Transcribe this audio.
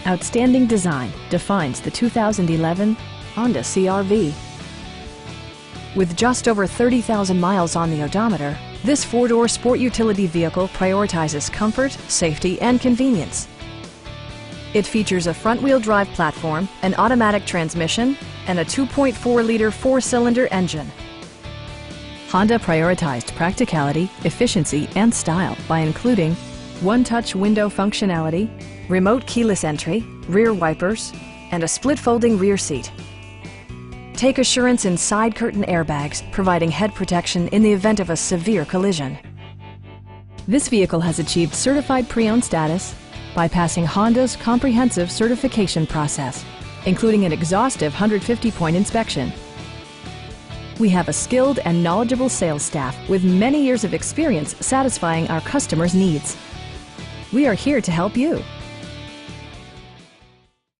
Outstanding design defines the 2011 Honda CR-V. With just over 30,000 miles on the odometer, this four-door sport utility vehicle prioritizes comfort, safety, and convenience. It features a front-wheel drive platform, an automatic transmission, and a 2.4-liter four-cylinder engine. Honda prioritized practicality, efficiency, and style by including one-touch window functionality, remote keyless entry, rear wipers, and a split-folding rear seat. Take assurance in side curtain airbags, providing head protection in the event of a severe collision. This vehicle has achieved certified pre-owned status by passing Honda's comprehensive certification process, including an exhaustive 150-point inspection. We have a skilled and knowledgeable sales staff with many years of experience satisfying our customers' needs. We are here to help you.